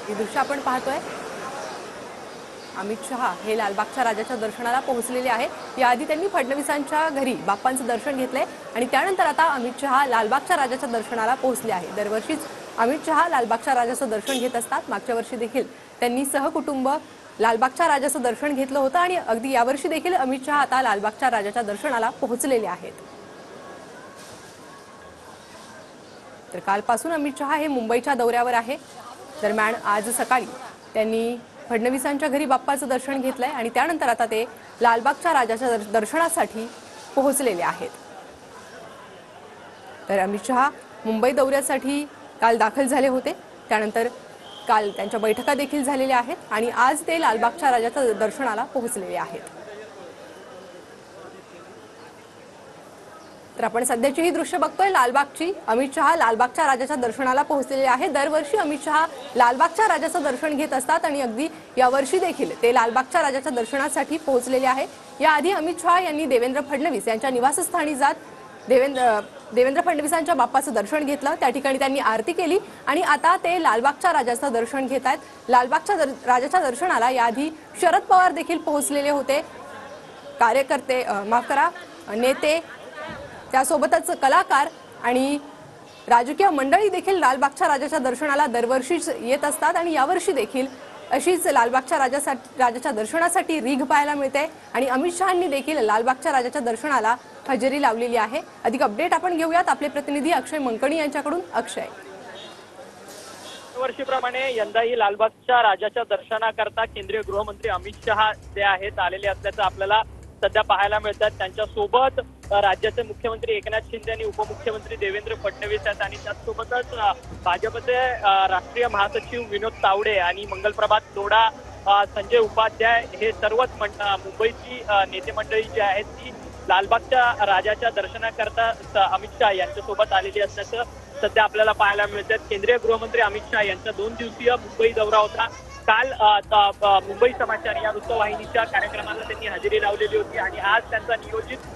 ही दृश्य आपण पाहतोय। अमित शहा हे लालबागच्या राजाच्या दर्शनाला पोहोचलेले आहे। याआधी त्यांनी फडणवीसांच्या घरी बाप्पांचं दर्शन घेतलंय आणि त्यानंतर आता अमित शहा लालबागच्या राजाच्या दर्शनाला पोहोचले आहे। दरवर्षीच अमित शहा लालबागच्या राजाचं दर्शन घेत असतात। मागच्या वर्षी देखील त्यांनी सहकुटुंब लालबागच्या राजाचं दर्शन घेतलं होतं आणि अगदी यावर्षी देखील अमित शहा आता लालबागच्या राजाच्या दर्शनाला पोहोचलेले आहेत। तर कालपासून अमित शहा हे मुंबईच्या दौऱ्यावर आहे। दरम्यान आज सकाळी त्यांनी फडणवीसांच्या घरी बाप्पाचं दर्शन घेतलंय आणि त्यानंतर आता ते लालबागच्या राजाच्या दर्शनासाठी पोहोचलेले आहेत। तर अमित शहा मुंबई दौऱ्यासाठी काल दाखल झाले होते। त्यानंतर काल त्यांच्या बैठका देखील झालेल्या आहेत आणि आज ते लालबागच्या राजाच्या दर्शनाला पोहोचलेले आहेत। तर आपण सध्याची ही दृश्य बघतोय लालबागची। अमित शहा लालबागच्या राजाच्या दर्शनाला पोहोचलेले आहेत। दरवर्षी अमित शहा लालबागच्या राजाचं दर्शन घेत असतात आणि अगदी यावर्षी देखील ते लालबागच्या राजाच्या दर्शनासाठी पोहोचलेले आहे। याआधी अमित शहा यांनी देवेंद्र फडणवीस यांच्या निवासस्थानी जात देवेंद्र फडणवीसांच्या बाप्पाचं दर्शन घेतलं। त्या ठिकाणी त्यांनी आरती केली आणि आता ते लालबागच्या राजाचं दर्शन घेत आहेत। लालबागच्या राजाच्या दर्शनाला याआधी शरद पवार देखील पोहोचलेले होते। कार्यकर्ते माफ करा नेते त्यासोबतच कलाकार आणि राजकीय मंडळी देखील लालबागच्या राजाच्या दर्शनाला दरवर्षीच येत असतात आणि यावर्षी देखील अशीच लालबागच्या राजाच्या दर्शनासाठी रीघ पाहायला मिळते आणि अमित शहांनी देखील लालबागच्या राजाच्या दर्शनाला हजेरी लावलेली आहे। अधिक अपडेट आपण घेऊयात आपले प्रतिनिधी अक्षय मंकणी यांच्याकडून। अक्षय, वर्षीप्रमाणे यंदाही लालबागच्या राजाच्या दर्शनाकरता केंद्रीय गृहमंत्री अमित शहा जे आहेत आलेले असल्याचं आपल्याला सध्या पाहायला मिळतात। त्यांच्या सोबत राज्याचे मुख्यमंत्री एकनाथ शिंदे आणि उपमुख्यमंत्री देवेंद्र फडणवीस आहेत आणि त्याचसोबतच भाजपचे राष्ट्रीय महासचिव विनोद तावडे आणि मंगलप्रभात लोढा, संजय उपाध्याय हे सर्वच मुंबईची नेते मंडळी जी आहेत ती लालबागच्या राजाच्या दर्शनाकरता अमित शहा यांच्यासोबत आलेली असल्याचं सध्या आपल्याला पाहायला मिळतात। केंद्रीय गृहमंत्री अमित शहा यांचा 2 दिवसीय मुंबई दौरा होता। काल मुंबई समाचार या वृत्तवाहिनीच्या कार्यक्रमाला त्यांनी हजेरी लावलेली होती आणि आज त्यांचा नियोजित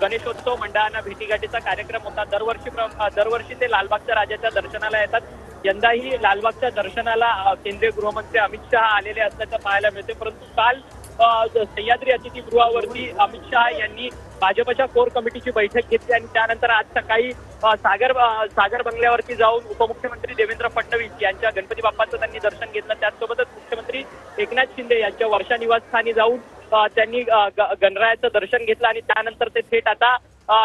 गणेशोत्सव मंडळांना भेटीगाठीचा कार्यक्रम होता। दरवर्षी ते लालबागच्या राजाच्या दर्शनाला येतात। यंदाही लालबागच्या दर्शनाला केंद्रीय गृहमंत्री अमित शहा आलेले असल्याचं पाहायला मिळते। परंतु काल सह्याद्री अतिथीगृहावरती अमित शहा यांनी भाजपच्या कोर कमिटीची बैठक घेतली आणि त्यानंतर आज सकाळी सागर बंगल्यावरती जाऊन उपमुख्यमंत्री देवेंद्र फडणवीस यांच्या गणपती बाप्पाचं त्यांनी दर्शन घेतलं। त्याचसोबतच मुख्यमंत्री एकनाथ शिंदे यांच्या वर्षा निवासस्थानी जाऊन त्यांनी गणरायाचं दर्शन घेतलं आणि त्यानंतर ते थेट आता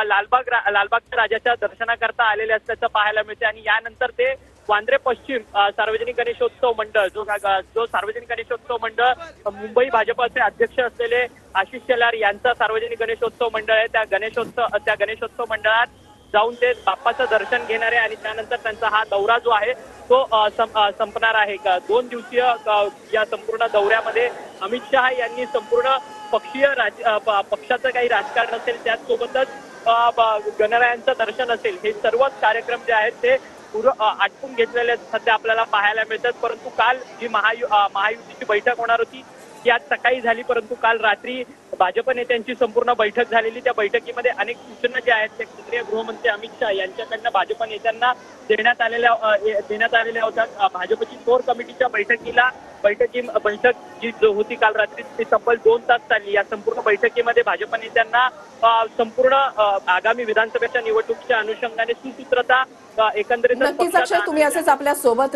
लालबागच्या राजाच्या दर्शनाकरता आलेले असल्याचं पाहायला मिळते आणि यानंतर ते वांद्रे पश्चिम सार्वजनिक गणेशोत्सव मंडळ जो सार्वजनिक गणेशोत्सव मंडळ मुंबई भाजपचे अध्यक्ष असलेले आशिष शेलार यांचा सार्वजनिक गणेशोत्सव मंडळ आहे त्या गणेशोत्सव मंडळात जाऊन ते बाप्पाचं दर्शन घेणार आहे आणि त्यानंतर त्यांचा हा दौरा जो आहे तो संपणार आहे। 2 दिवसीय या संपूर्ण दौऱ्यामध्ये अमित शहा यांनी संपूर्ण पक्षाचं काही राजकारण असेल त्याचसोबतच गणरायांचं दर्शन असेल हे सर्वच कार्यक्रम जे आहेत ते आटपून घेतलेले सध्या आपल्याला पाहायला मिळतात। परंतु काल जी महायुतीची बैठक होणार होती ती आज सकाळी झाली, परंतु काल रात्री भाजप नेत्यांची संपूर्ण बैठक झालेली। त्या बैठकीमध्ये अनेक सूचना ज्या आहेत त्या केंद्रीय गृहमंत्री अमित शहा यांच्याकडनं भाजप नेत्यांना देण्यात आलेल्या होत्या। भाजपची कोर कमिटीच्या बैठक जी होती काल रात्री ती तब्बल 2 तास चालली। या संपूर्ण बैठकीमध्ये भाजप नेत्यांना संपूर्ण आगामी विधानसभेच्या निवडणुकीच्या अनुषंगाने सुसूत्रता एकंदरीत नक्कीच अक्षय, तुम्ही असेच आपल्या सोबत